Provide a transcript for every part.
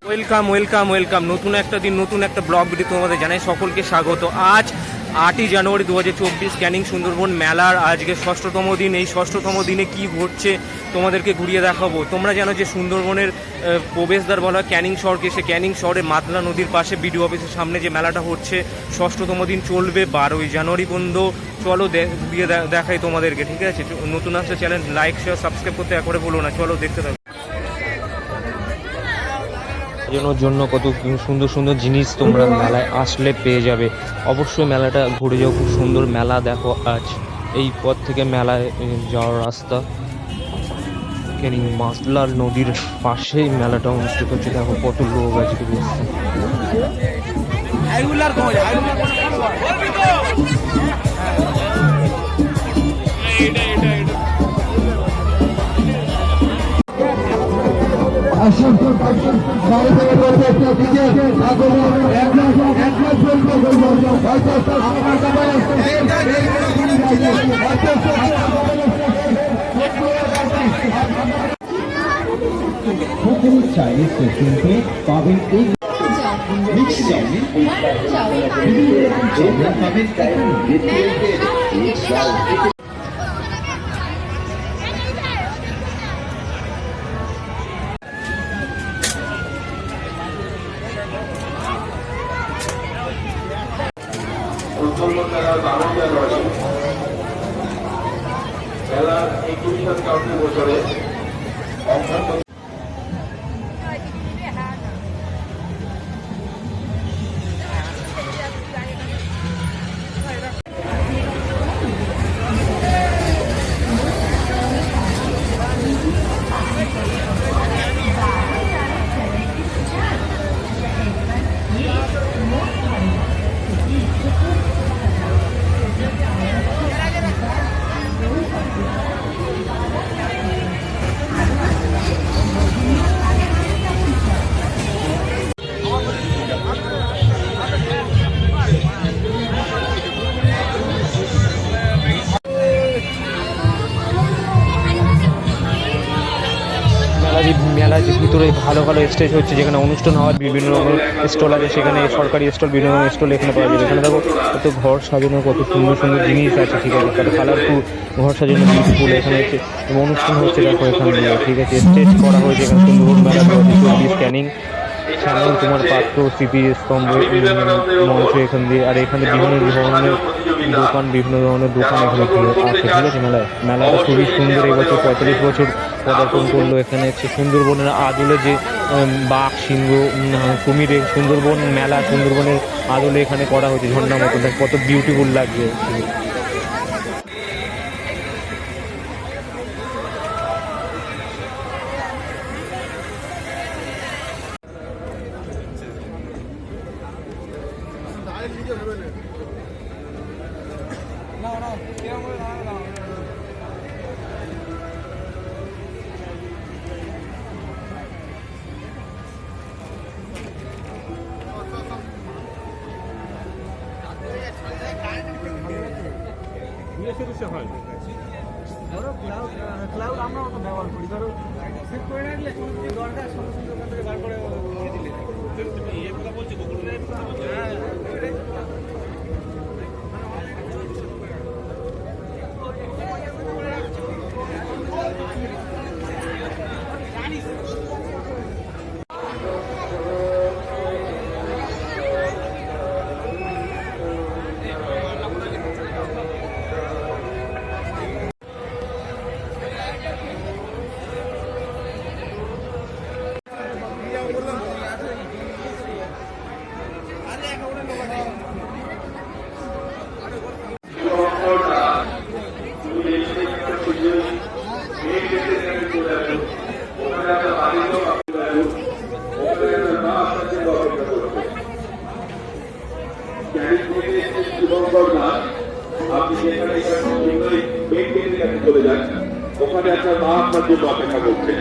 Welcome welcome welcome. নতুন একটা দিন, নতুন একটা ব্লগ ভিডিও তোমাদের জানাই সকলকে স্বাগত। আজ 8ই জানুয়ারি 2024 ক্যানিং সুন্দরবন মেলার আজকে 6ষ্ঠতম দিন। এই 6ষ্ঠতম দিনে কি ঘটছে তোমাদেরকে ঘুরিয়ে দেখাবো। তোমরা জানো যে সুন্দরবনের প্রবেশদ্বার বলা হয় ক্যানিং শহরকে। সে ক্যানিং শহরে মাতলা নদীর পাশে বিডিও অফিসের সামনে যে মেলাটা হচ্ছে 6ষ্ঠতম দিন চলবে 12ই জানুয়ারি পর্যন্ত। চলো দিয়ে দেখাই তোমাদেরকে, ঠিক আছে? নতুন আসলে চ্যানেল লাইক শেয়ার সাবস্ক্রাইব করতে একবারে বলো না, চলো দেখতে থাকো। জন্য কত সুন্দর সুন্দর জিনিস তোমরা মেলায় আসলে পেয়ে যাবে। অবশ্যই মেলাটা ঘুরে যাও, খুব সুন্দর মেলা। দেখো আজ এই পথ থেকে মেলায় যাওয়ার রাস্তা ক্যানিং মাতলার নদীর পাশেই মেলাটা অনুষ্ঠিত হচ্ছে। দেখো কত লোক আজকে বসছে। চাইনিজ রেস্টুরেন্টে পাবেন এই মিক্স চাউমিন, পাবেন মেলার 21 বছরে মেলার ভিতরে ভালো ভালো স্টেজ হচ্ছে, যেখানে অনুষ্ঠান হয়। বিভিন্ন রকমের স্টল আছে, সেখানে সরকারি স্টল, বিভিন্ন রকমের স্টল এখানে পাওয়া যাবে। এখানে দেখো কত ঘর সাজানো, কত সুন্দর সুন্দর জিনিস আছে, ঠিক আছে? কত কালারফুল ঘর সাজানো, বিউটিফুল এখানে হচ্ছে অনুষ্ঠান হচ্ছে। দেখো এখানে, ঠিক আছে, স্টেজ করা হয়েছে এখানে সুন্দরবন মেলা 2024 ক্যানিং। সামনে তোমার পাত্র, স্মৃতি স্তম্ভ, মঞ্চ এখান দিয়ে। আর এখানে বিভিন্ন ধরনের দোকান, বিভিন্ন ধরনের দোকান এখানে আছে, ঠিক আছে? মেলাটা খুবই সুন্দর। এবছর 45 বছর পদার্পণ করলো। এখানে হচ্ছে সুন্দরবনের আদলে যে বাঘ, সিংহ, কুমিরের সুন্দরবন মেলা, সুন্দরবনের আদলে এখানে করা হয়েছে ঝর্ণা মতো। কত বিউটিফুল লাগছে। ক্লাউড আমরা ব্যবহার করি, ধরো সেট করে রাখলে দরকার সঙ্গে সঙ্গে ওখান থেকে বার করে দিলে তুমি ইয়ে কথা বলছো, গুগল ড্রাইভ কথা বলছো। হ্যাঁ আপনি চলে যান, ওখানে আপনার মা আপনার জন্য অপেক্ষা করছে।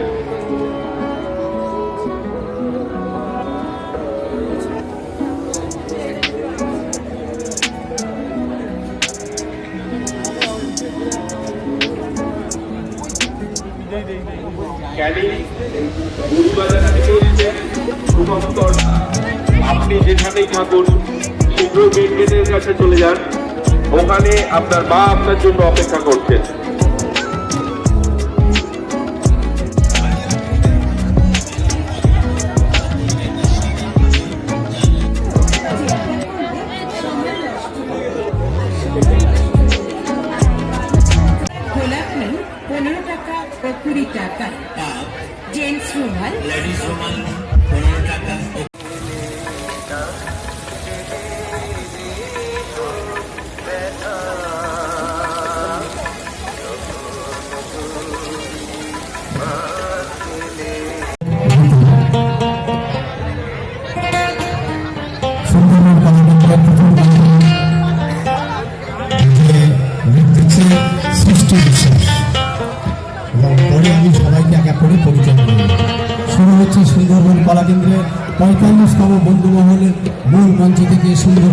ক্যানিং বুড়িবাজার থেকে এসেছেন শুভঙ্কর। আপনি যেখানেই থাকুন শীঘ্র মেন গেটের কাছে চলে যান, ওখানে আপনার মা আপনার জন্য অপেক্ষা করছেন। গোলাপি 15 টাকা ও 20 টাকা, জেন্টস রুমাল লেডিস রুমাল 15 টাকা। সুন্দরবন কলাকেন্দ্রের প্রথম লিখতেছে সৃষ্টি বিশ্বাস এবং পরে আমি সবাইকে এক এক করে পরিচয় দিই। শুরু হচ্ছে সুন্দরবন কলাকেন্দ্রের 45তম বন্ধু মহলের মূল মঞ্চ থেকে সুন্দর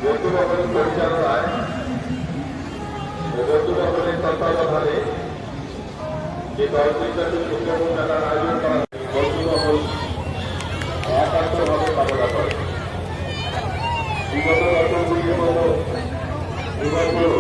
বন্ধুভবনের পরিচালনায় ও বন্ধুভবনের তত্ত্বাবধানে যে দলবিজ্ঞানী সুন্দরবন মেলার আয়োজন করা হয়, বন্ধুভবন একান্তভাবে কামনা করে। বিগত বছরগুলির মতো এবছর